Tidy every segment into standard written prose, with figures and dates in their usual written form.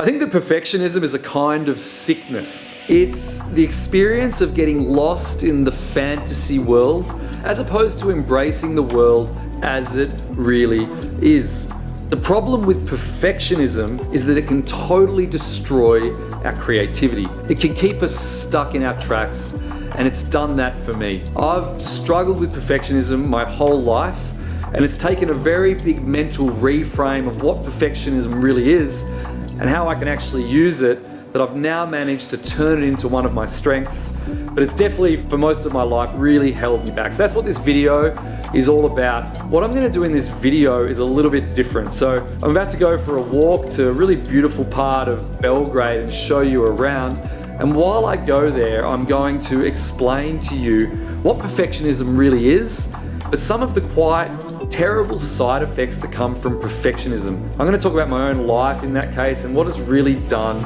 I think that perfectionism is a kind of sickness. It's the experience of getting lost in the fantasy world as opposed to embracing the world as it really is. The problem with perfectionism is that it can totally destroy our creativity. It can keep us stuck in our tracks, and it's done that for me. I've struggled with perfectionism my whole life, and it's taken a very big mental reframe of what perfectionism really is and how I can actually use it, that I've now managed to turn it into one of my strengths. But it's definitely, for most of my life, really held me back. So that's what this video is all about. What I'm gonna do in this video is a little bit different. So I'm about to go for a walk to a really beautiful part of Belgrade and show you around. And while I go there, I'm going to explain to you what perfectionism really is, but some of the quite terrible side effects that come from perfectionism. I'm going to talk about my own life in that case and what it's really done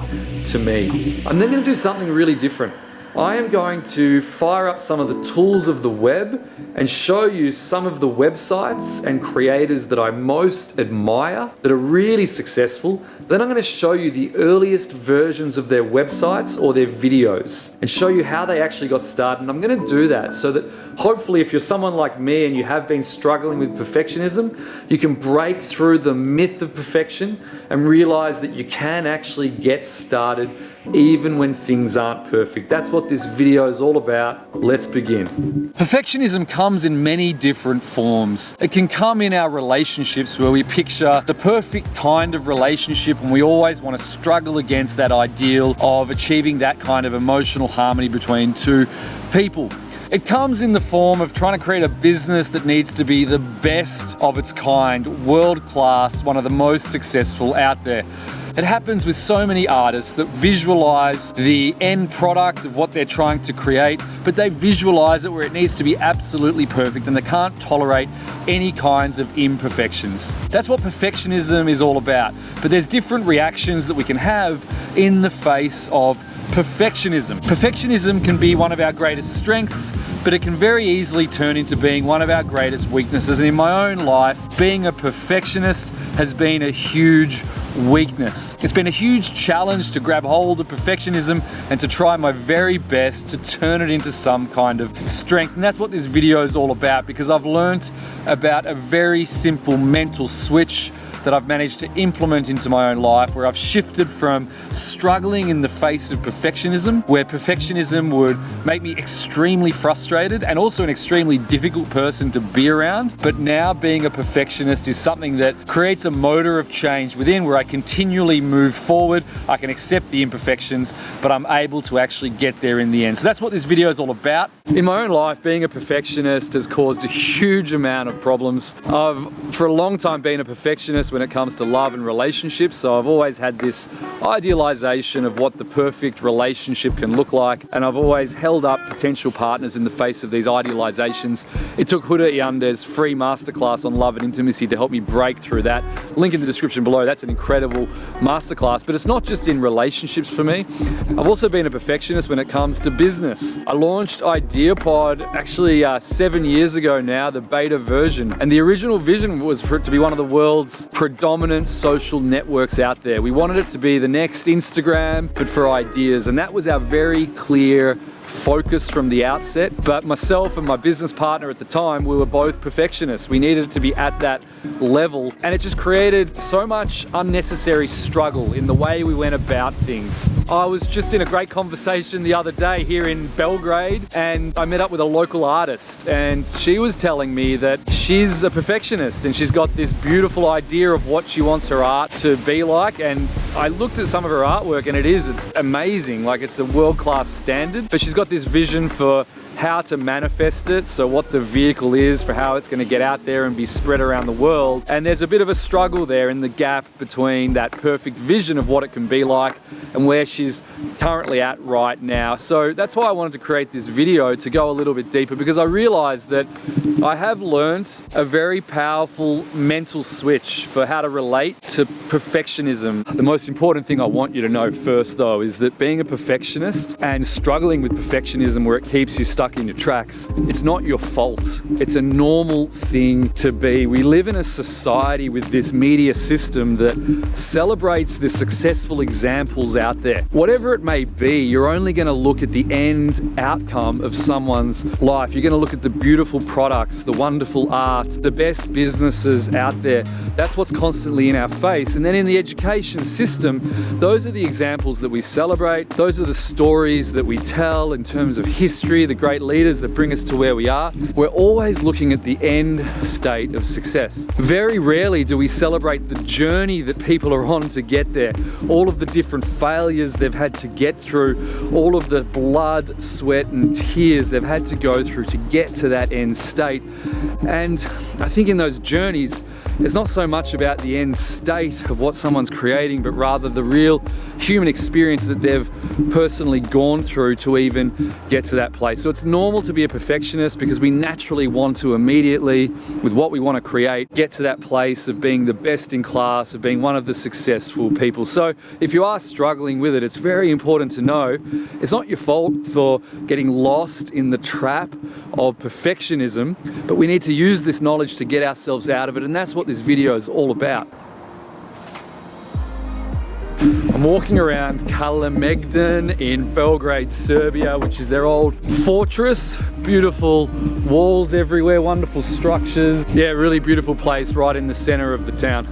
to me. I'm then going to do something really different. I am going to fire up some of the tools of the web and show you some of the websites and creators that I most admire, that are really successful. Then I'm going to show you the earliest versions of their websites or their videos and show you how they actually got started. And I'm going to do that so that hopefully if you're someone like me and you have been struggling with perfectionism, you can break through the myth of perfection and realize that you can actually get started even when things aren't perfect. That's what this video is all about. Let's begin. Perfectionism comes in many different forms. It can come in our relationships where we picture the perfect kind of relationship and we always want to struggle against that ideal of achieving that kind of emotional harmony between two people. It comes in the form of trying to create a business that needs to be the best of its kind, world class, one of the most successful out there. It happens with so many artists that visualize the end product of what they're trying to create, but they visualize it where it needs to be absolutely perfect and they can't tolerate any kinds of imperfections. That's what perfectionism is all about. But there's different reactions that we can have in the face of perfectionism. Perfectionism can be one of our greatest strengths, but it can very easily turn into being one of our greatest weaknesses. And in my own life, being a perfectionist has been a huge weakness. It's been a huge challenge to grab hold of perfectionism and to try my very best to turn it into some kind of strength. And that's what this video is all about, because I've learned about a very simple mental switch that I've managed to implement into my own life, where I've shifted from struggling in the face of perfectionism, where perfectionism would make me extremely frustrated and also an extremely difficult person to be around. But now being a perfectionist is something that creates a motor of change within, where I continually move forward. I can accept the imperfections, but I'm able to actually get there in the end. So that's what this video is all about. In my own life, being a perfectionist has caused a huge amount of problems. I've, for a long time, been a perfectionist when it comes to love and relationships. So I've always had this idealization of what the perfect relationship can look like. And I've always held up potential partners in the face of these idealizations. It took Huda Yander's free masterclass on love and intimacy to help me break through that. Link in the description below. That's an incredible masterclass. But it's not just in relationships for me. I've also been a perfectionist when it comes to business. I launched IdeaPod actually 7 years ago now, the beta version. And the original vision was for it to be one of the world's predominant social networks out there. We wanted it to be the next Instagram, but for ideas. And that was our very clear focus from the outset. But myself and my business partner at the time, we were both perfectionists. We needed it to be at that level, and it just created so much unnecessary struggle in the way we went about things. I was just in a great conversation the other day here in Belgrade, and I met up with a local artist, and she was telling me that she's a perfectionist and she's got this beautiful idea of what she wants her art to be like. And I looked at some of her artwork and it's amazing. Like, it's a world-class standard, but she's got this vision for how to manifest it, so what the vehicle is for how it's going to get out there and be spread around the world. And there's a bit of a struggle there in the gap between that perfect vision of what it can be like and where she's currently at right now. So that's why I wanted to create this video, to go a little bit deeper, because I realized that I have learned a very powerful mental switch for how to relate to perfectionism. The most important thing I want you to know first, though, is that being a perfectionist and struggling with perfectionism where it keeps you stuck stuck in your tracks, it's not your fault. It's a normal thing to be. We live in a society with this media system that celebrates the successful examples out there. Whatever it may be, you're only going to look at the end outcome of someone's life. You're going to look at the beautiful products, the wonderful art, the best businesses out there. That's what's constantly in our face. And then in the education system, those are the examples that we celebrate. Those are the stories that we tell in terms of history, the great leaders that bring us to where we are. We're always looking at the end state of success. Very rarely do we celebrate the journey that people are on to get there. All of the different failures they've had to get through, all of the blood, sweat and tears they've had to go through to get to that end state. And I think in those journeys, it's not so much about the end state of what someone's creating, but rather the real human experience that they've personally gone through to even get to that place. So it's normal to be a perfectionist because we naturally want to immediately, with what we want to create, get to that place of being the best in class, of being one of the successful people. So if you are struggling with it, it's very important to know it's not your fault for getting lost in the trap of perfectionism, but we need to use this knowledge to get ourselves out of it, and that's what this video is all about. I'm walking around Kalemegdan in Belgrade, Serbia, which is their old fortress. Beautiful walls everywhere, wonderful structures. Yeah, really beautiful place right in the center of the town.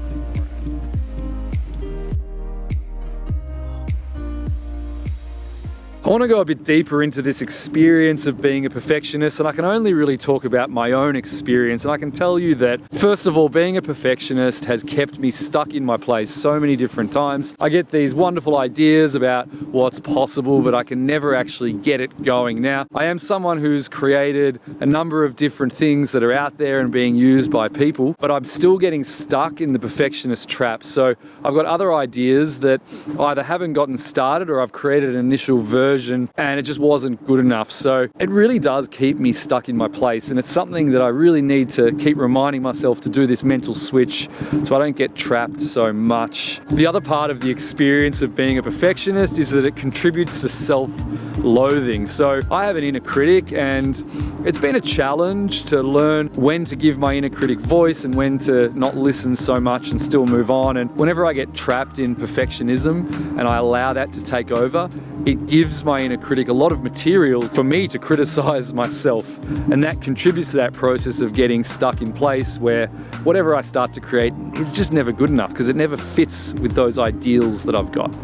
I want to go a bit deeper into this experience of being a perfectionist, and I can only really talk about my own experience. And I can tell you that, first of all, being a perfectionist has kept me stuck in my place so many different times. I get these wonderful ideas about what's possible, but I can never actually get it going. Now, I am someone who's created a number of different things that are out there and being used by people, but I'm still getting stuck in the perfectionist trap. So I've got other ideas that either haven't gotten started or I've created an initial version and it just wasn't good enough. So it really does keep me stuck in my place, and it's something that I really need to keep reminding myself to do this mental switch so I don't get trapped so much. The other part of the experience of being a perfectionist is that it contributes to self-loathing. So I have an inner critic, and it's been a challenge to learn when to give my inner critic voice and when to not listen so much and still move on. And whenever I get trapped in perfectionism and I allow that to take over, it gives my inner critic a lot of material for me to criticize myself. And that contributes to that process of getting stuck in place where whatever I start to create is just never good enough because it never fits with those ideals that I've got.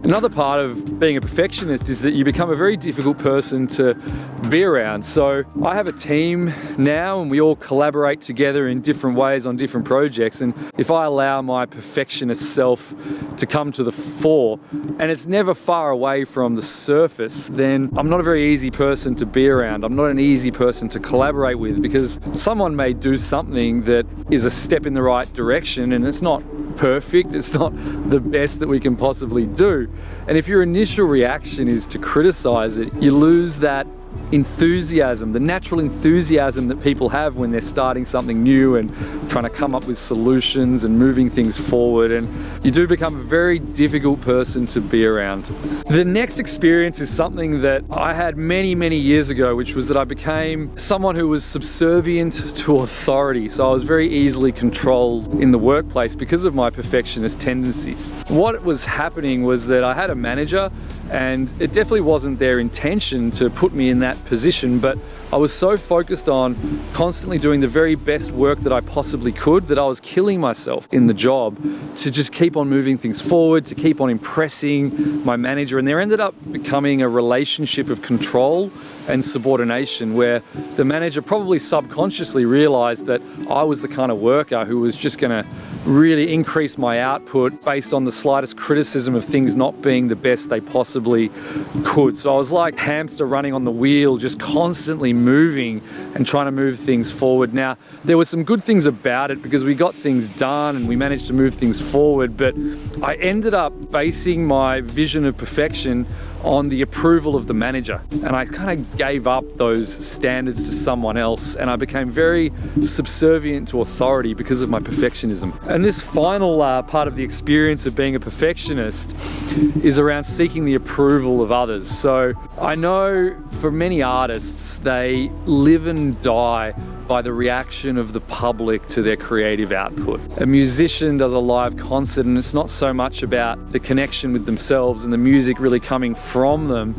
Another part of being a perfectionist is that you become a very difficult person to be around. So I have a team now and we all collaborate together in different ways on different projects. And if I allow my perfectionist self to come to the fore, and it's never far away from the surface, then I'm not a very easy person to be around. I'm not an easy person to collaborate with because someone may do something that is a step in the right direction and it's not perfect, it's not the best that we can possibly do. And if your initial reaction is to criticize it, you lose that enthusiasm, the natural enthusiasm that people have when they're starting something new and trying to come up with solutions and moving things forward, and you do become a very difficult person to be around. The next experience is something that I had many years ago, which was that I became someone who was subservient to authority. So I was very easily controlled in the workplace because of my perfectionist tendencies. What was happening was that I had a manager, and it definitely wasn't their intention to put me in that position, but I was so focused on constantly doing the very best work that I possibly could that I was killing myself in the job to just keep on moving things forward, to keep on impressing my manager. And there ended up becoming a relationship of control and subordination where the manager probably subconsciously realized that I was the kind of worker who was just going to really increase my output based on the slightest criticism of things not being the best they possibly could. So I was like hamster running on the wheel, just constantly moving and trying to move things forward. Now, there were some good things about it because we got things done and we managed to move things forward, but I ended up basing my vision of perfection on the approval of the manager. And I kind of gave up those standards to someone else, and I became very subservient to authority because of my perfectionism. And this final part of the experience of being a perfectionist is around seeking the approval of others. So I know for many artists, they live and die by the reaction of the public to their creative output. A musician does a live concert, and it's not so much about the connection with themselves and the music really coming from them,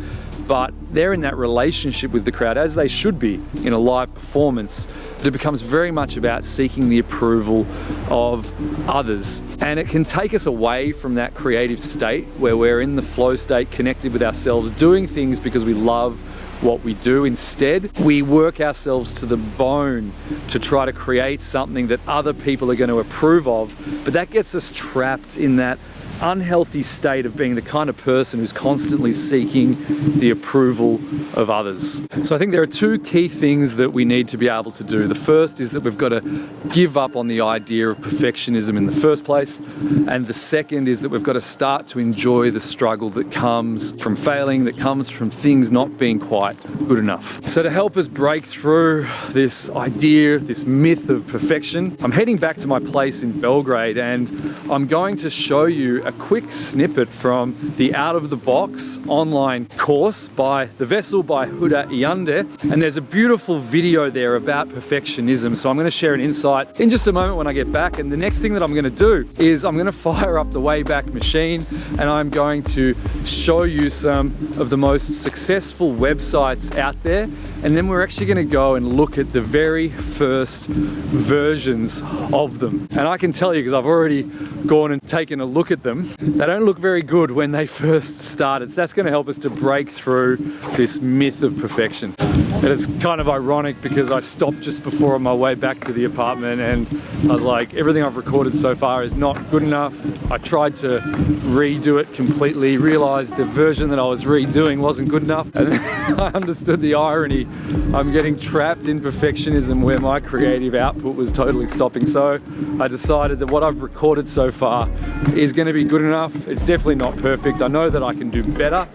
but they're in that relationship with the crowd, as they should be in a live performance. But it becomes very much about seeking the approval of others. And it can take us away from that creative state where we're in the flow state, connected with ourselves, doing things because we love what we do. Instead, we work ourselves to the bone to try to create something that other people are going to approve of, but that gets us trapped in that unhealthy state of being the kind of person who's constantly seeking the approval of others. So I think there are two key things that we need to be able to do. The first is that we've got to give up on the idea of perfectionism in the first place, and the second is that we've got to start to enjoy the struggle that comes from failing, that comes from things not being quite good enough. So to help us break through this idea, this myth of perfection, I'm heading back to my place in Belgrade, and I'm going to show you a quick snippet from the Out of the Box online course by The Vessel by Huda Iyande. And there's a beautiful video there about perfectionism. So I'm going to share an insight in just a moment when I get back. And the next thing that I'm going to do is I'm going to fire up the Wayback Machine, and I'm going to show you some of the most successful websites out there. And then we're actually going to go and look at the very first versions of them. And I can tell you, because I've already gone and taken a look at them, they don't look very good when they first started. So that's going to help us to break through this myth of perfection. And it's kind of ironic because I stopped just before on my way back to the apartment, and I was like, everything I've recorded so far is not good enough. I tried to redo it completely, realized the version that I was redoing wasn't good enough, and then I understood the irony. I'm getting trapped in perfectionism where my creative output was totally stopping. So I decided that what I've recorded so far is going to be good enough. It's definitely not perfect. I know that I can do better,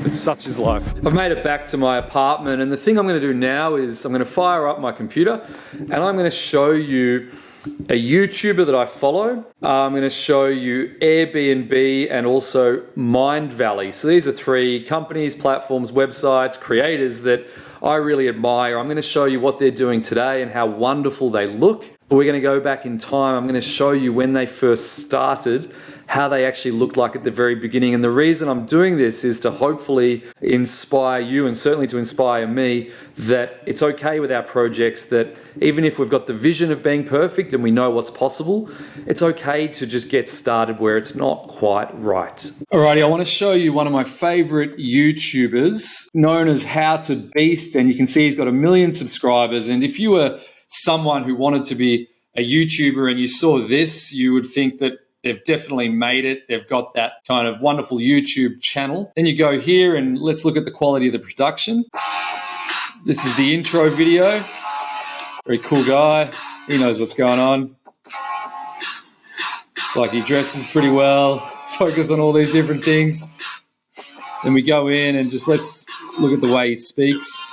but such is life. I've made it back to my apartment, and the thing I'm going to do now is I'm going to fire up my computer, and I'm going to show you a YouTuber that I follow. I'm going to show you Airbnb and also Mind Valley. So these are three companies, platforms, websites, creators that I really admire. I'm going to show you what they're doing today and how wonderful they look. But we're going to go back in time. I'm going to show you when they first started, how they actually looked like at the very beginning. And the reason I'm doing this is to hopefully inspire you, and certainly to inspire me, that it's okay with our projects, that even if we've got the vision of being perfect and we know what's possible, it's okay to just get started where it's not quite right. Alrighty, I want to show you one of my favorite YouTubers known as How to Beast, and you can see he's got 1 million subscribers. And if you were someone who wanted to be a YouTuber and you saw this, you would think that they've definitely made it. They've got that kind of wonderful YouTube channel. Then you go here and let's look at the quality of the production. This is the intro video. Very cool guy. He knows what's going on. It's like he dresses pretty well. Focus on all these different things. Then we go in and just let's look at the way he speaks.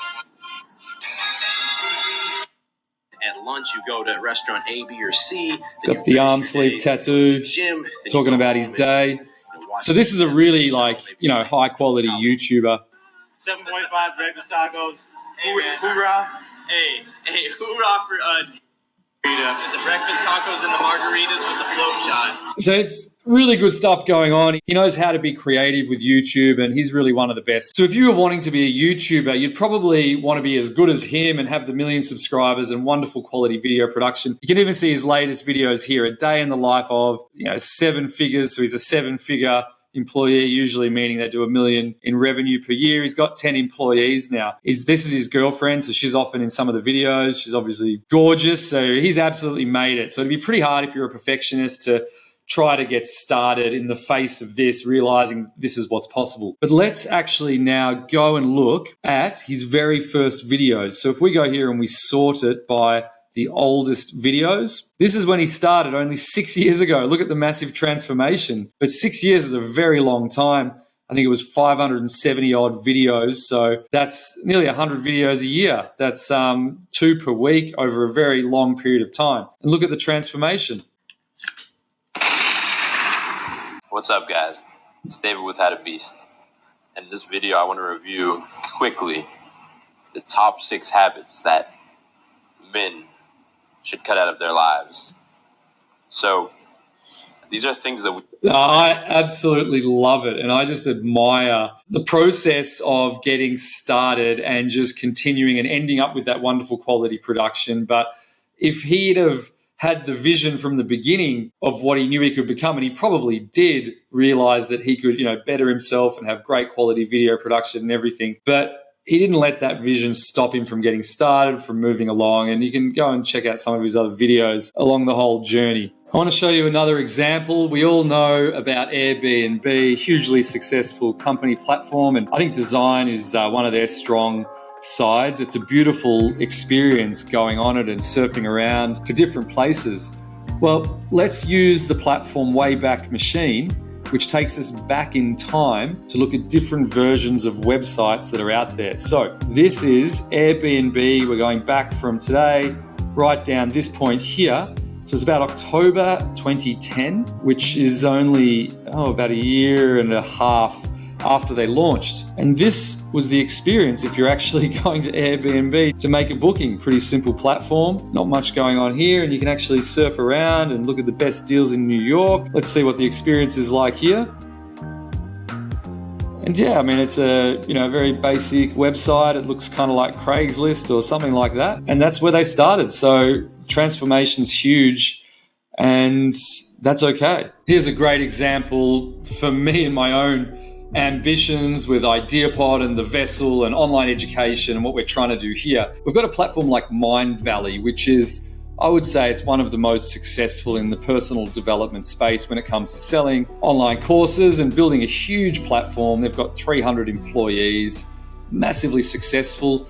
At lunch, you go to restaurant A, B, or C. Got the arm sleeve tattoo, talking about his day. So this is a really high quality YouTuber. 7.5 breakfast tacos. Hoorah. Hey, hoorah for the breakfast tacos and the margaritas with the float shot. So it's really good stuff going on. He knows how to be creative with YouTube, and he's really one of the best. So if you were wanting to be a YouTuber, you'd probably want to be as good as him and have the 1 million subscribers and wonderful quality video production. You can even see his latest videos here, a day in the life of 7 figures. So he's a 7-figure employee, usually meaning they do $1 million in revenue per year. He's got 10 employees now. This is his girlfriend, so she's often in some of the videos. She's obviously gorgeous, so he's absolutely made it. So it'd be pretty hard if you're a perfectionist to try to get started in the face of this, realizing this is what's possible. But let's actually now go and look at his very first videos. So if we go here and we sort it by the oldest videos, this is when he started only 6 years ago. Look at the massive transformation. But 6 years is a very long time. I think it was 570 odd videos. So that's nearly 100 videos a year. That's 2 per week over a very long period of time. And look at the transformation. What's up, guys? It's David with How to Beast. And in this video, I want to review quickly the top 6 habits that men should cut out of their lives. So these are things that I absolutely love it. And I just admire the process of getting started and just continuing and ending up with that wonderful quality production. But if he'd have had the vision from the beginning of what he knew he could become, and he probably did realize that he could, better himself and have great quality video production and everything. But he didn't let that vision stop him from getting started, from moving along. And you can go and check out some of his other videos along the whole journey. I want to show you another example. We all know about Airbnb, hugely successful company platform. And I think design is one of their strong sides. It's a beautiful experience going on it and surfing around for different places. Well, let's use the platform Wayback Machine, which takes us back in time to look at different versions of websites that are out there. So this is Airbnb. We're going back from today right down this point here. So it's about October 2010, which is only about a year and a half after they launched. And this was the experience if you're actually going to Airbnb to make a booking. Pretty simple platform, not much going on here, and you can actually surf around and look at the best deals in New York. Let's see what the experience is like here. And yeah, I mean, it's a very basic website. It looks kind of like Craigslist or something like that. And that's where they started. So transformation's huge, and that's okay. Here's a great example for me and my own ambitions with IdeaPod and the Vessel and online education and what we're trying to do here. We've got a platform like Mindvalley, which is, I would say, it's one of the most successful in the personal development space when it comes to selling online courses and building a huge platform. They've got 300 employees, massively successful.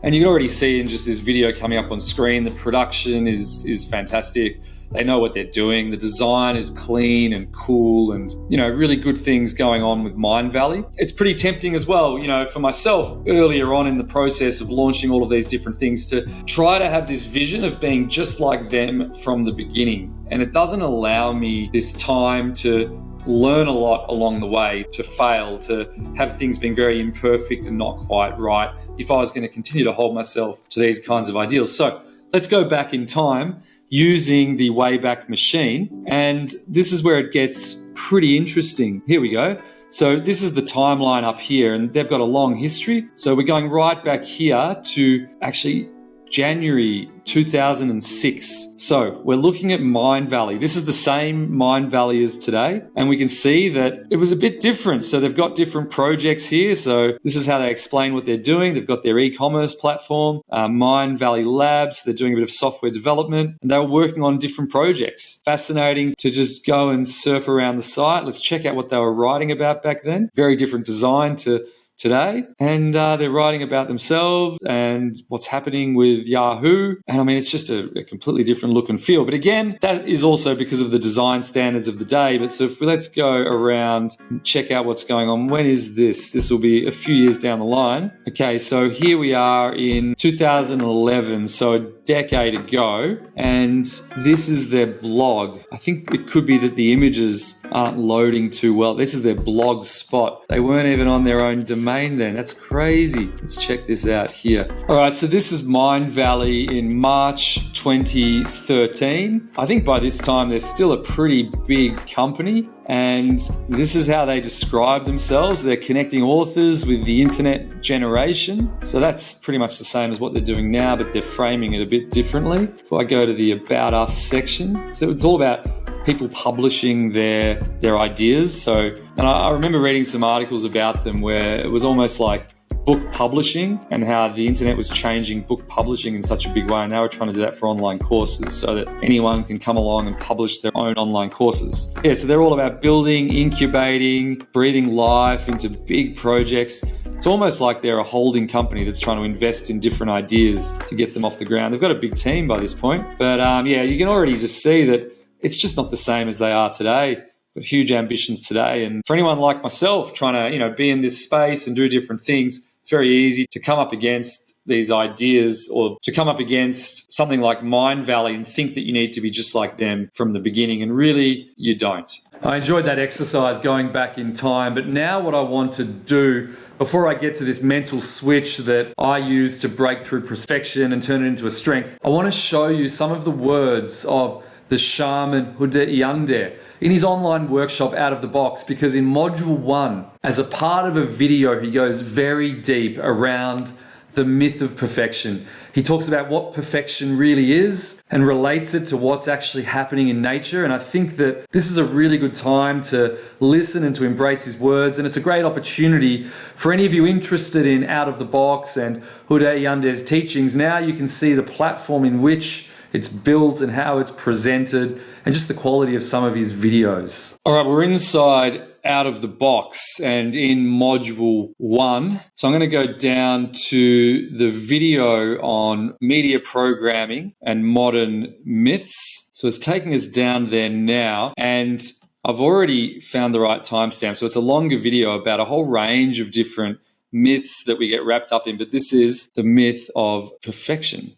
And you can already see in just this video coming up on screen, the production is fantastic. They know what they're doing. The design is clean and cool and, really good things going on with Mindvalley. It's pretty tempting as well, for myself earlier on in the process of launching all of these different things to try to have this vision of being just like them from the beginning. And it doesn't allow me this time to learn a lot along the way, to fail, to have things being very imperfect and not quite right if I was going to continue to hold myself to these kinds of ideals. So let's go back in time using the Wayback Machine. And this is where it gets pretty interesting. Here we go. So this is the timeline up here, and they've got a long history. So we're going right back here to actually January 2006. So we're looking at Mindvalley. This is the same Mindvalley as today, and we can see that it was a bit different. So they've got different projects here. So this is how they explain what they're doing. They've got their e-commerce platform, Mindvalley Labs. They're doing a bit of software development, and they were working on different projects. Fascinating to just go and surf around the site. Let's check out what they were writing about back then. Very different design to today, and they're writing about themselves and what's happening with Yahoo. And I mean, it's just a completely different look and feel. But again, that is also because of the design standards of the day. But so let's go around and check out what's going on. When is this? This will be a few years down the line. Okay, so here we are in 2011, so a decade ago, and this is their blog. I think it could be that the images aren't loading too well. This is their blog spot. They weren't even on their own domain then. That's crazy. Let's check this out here. All right, so this is Mindvalley in March 2013. I think by this time they're still a pretty big company, and this is how they describe themselves. They're connecting authors with the internet generation. So that's pretty much the same as what they're doing now, but they're framing it a bit differently. If I go to the About Us section, so it's all about people publishing their ideas. So, and I remember reading some articles about them where it was almost like book publishing and how the internet was changing book publishing in such a big way. And they were trying to do that for online courses so that anyone can come along and publish their own online courses. Yeah, so they're all about building, incubating, breathing life into big projects. It's almost like they're a holding company that's trying to invest in different ideas to get them off the ground. They've got a big team by this point. But yeah, you can already just see that it's just not the same as they are today. got huge ambitions today. And for anyone like myself trying to, be in this space and do different things, it's very easy to come up against these ideas or to come up against something like Mind Valley and think that you need to be just like them from the beginning, and really you don't. I enjoyed that exercise going back in time, but now what I want to do before I get to this mental switch that I use to break through perfection and turn it into a strength, I want to show you some of the words of the shaman Huda Yande in his online workshop Out of the Box, because in module 1, as a part of a video, he goes very deep around the myth of perfection. He talks about what perfection really is and relates it to what's actually happening in nature. And I think that this is a really good time to listen and to embrace his words. And it's a great opportunity for any of you interested in Out of the Box and Huda Yande's teachings. Now you can see the platform in which it's built and how it's presented and just the quality of some of his videos. All right, we're inside Out of the Box and in module 1. So I'm going to go down to the video on media programming and modern myths. So it's taking us down there now, and I've already found the right timestamp. So it's a longer video about a whole range of different myths that we get wrapped up in, but this is the myth of perfection.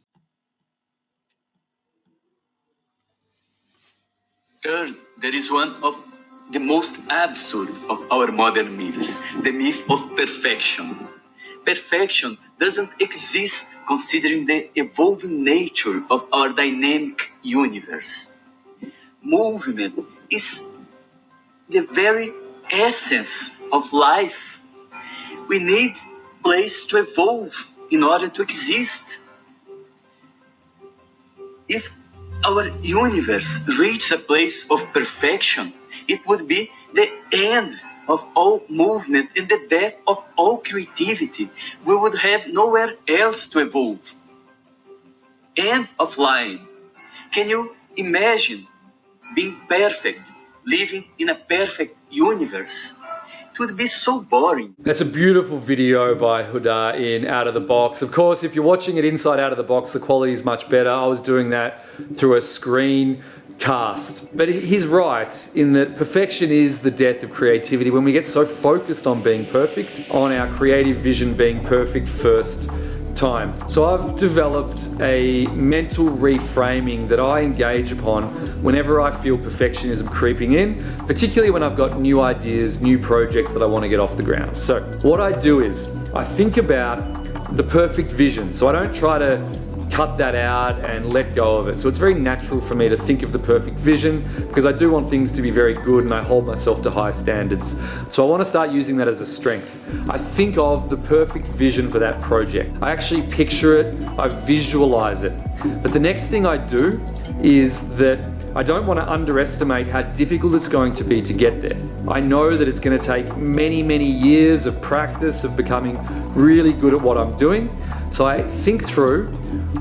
Third, there is one of the most absurd of our modern myths, the myth of perfection. Perfection doesn't exist considering the evolving nature of our dynamic universe. Movement is the very essence of life. We need place to evolve in order to exist. If our universe reached a place of perfection, it would be the end of all movement and the death of all creativity. We would have nowhere else to evolve. End of line. Can you imagine being perfect, living in a perfect universe? It would be so boring. That's a beautiful video by Huda in Out of the Box. Of course, if you're watching it inside Out of the Box, the quality is much better. I was doing that through a screen cast. But he's right in that perfection is the death of creativity. When we get so focused on being perfect, on our creative vision being perfect first time. So I've developed a mental reframing that I engage upon whenever I feel perfectionism creeping in, particularly when I've got new ideas, new projects that I want to get off the ground. So what I do is I think about the perfect vision. So I don't try to cut that out and let go of it. So it's very natural for me to think of the perfect vision because I do want things to be very good and I hold myself to high standards. So I want to start using that as a strength. I think of the perfect vision for that project. I actually picture it, I visualize it. But the next thing I do is that I don't want to underestimate how difficult it's going to be to get there. I know that it's going to take many, many years of practice, of becoming really good at what I'm doing. So I think through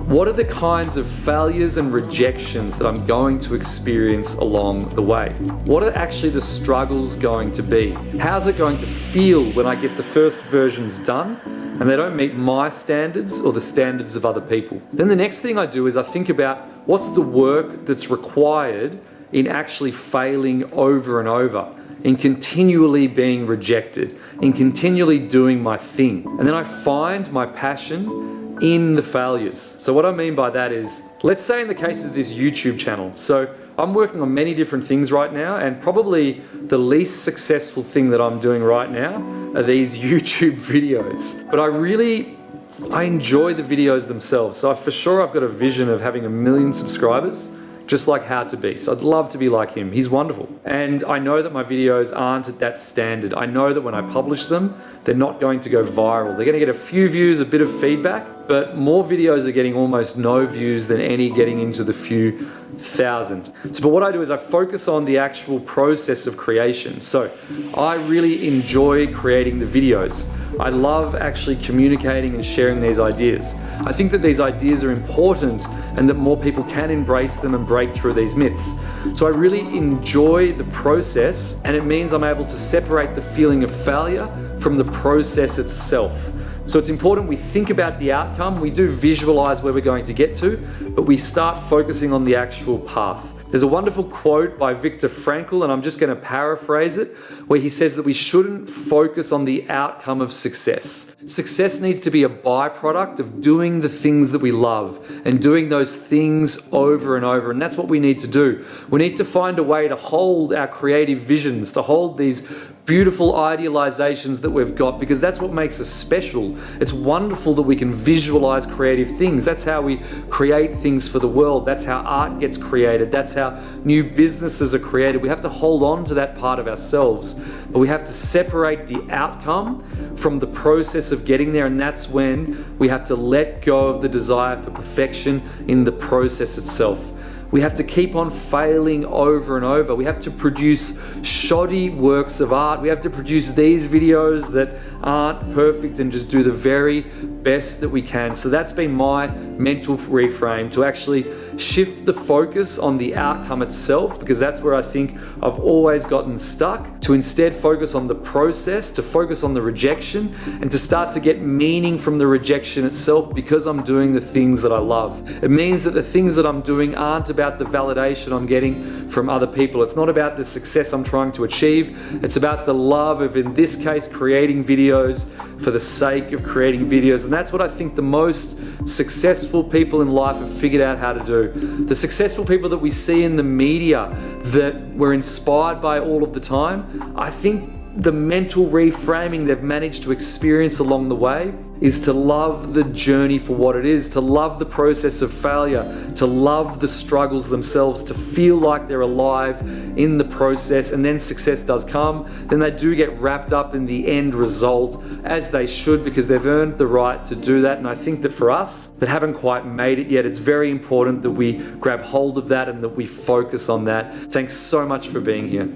what are the kinds of failures and rejections that I'm going to experience along the way? What are actually the struggles going to be? How's it going to feel when I get the first versions done and they don't meet my standards or the standards of other people? Then the next thing I do is I think about what's the work that's required in actually failing over and over, in continually being rejected, in continually doing my thing. And then I find my passion in the failures. So what I mean by that is, let's say in the case of this YouTube channel, so I'm working on many different things right now, and probably the least successful thing that I'm doing right now are these YouTube videos. But I enjoy the videos themselves. So for sure I've got a vision of having 1 million subscribers, just like How to Be. So I'd love to be like him. He's wonderful. And I know that my videos aren't at that standard. I know that when I publish them, they're not going to go viral. They're going to get a few views, a bit of feedback, but more videos are getting almost no views than any getting into the few thousand. So, but what I do is I focus on the actual process of creation. So I really enjoy creating the videos. I love actually communicating and sharing these ideas. I think that these ideas are important and that more people can embrace them and break through these myths. So I really enjoy the process, and it means I'm able to separate the feeling of failure from the process itself. So it's important we think about the outcome, we do visualize where we're going to get to, but we start focusing on the actual path. There's a wonderful quote by Viktor Frankl, and I'm just going to paraphrase it, where he says that we shouldn't focus on the outcome of success. Success needs to be a byproduct of doing the things that we love and doing those things over and over. And that's what we need to do. We need to find a way to hold our creative visions, to hold these beautiful idealizations that we've got, because that's what makes us special. It's wonderful that we can visualize creative things. That's how we create things for the world. That's how art gets created. That's how new businesses are created. We have to hold on to that part of ourselves, but we have to separate the outcome from the process of getting there, and that's when we have to let go of the desire for perfection in the process itself. We have to keep on failing over and over. We have to produce shoddy works of art. We have to produce these videos that aren't perfect and just do the very best that we can. So that's been my mental reframe, to actually shift the focus on the outcome itself, because that's where I think I've always gotten stuck, to instead focus on the process, to focus on the rejection, and to start to get meaning from the rejection itself, because I'm doing the things that I love. It means that the things that I'm doing aren't about the validation I'm getting from other people. It's not about the success I'm trying to achieve. It's about the love of, in this case, creating videos for the sake of creating videos. And that's what I think the most successful people in life have figured out how to do. The successful people that we see in the media that we're inspired by all of the time, I think the mental reframing they've managed to experience along the way is to love the journey for what it is, to love the process of failure, to love the struggles themselves, to feel like they're alive in the process. And then success does come, then they do get wrapped up in the end result, as they should, because they've earned the right to do that. And I think that for us that haven't quite made it yet, it's very important that we grab hold of that and that we focus on that. Thanks so much for being here.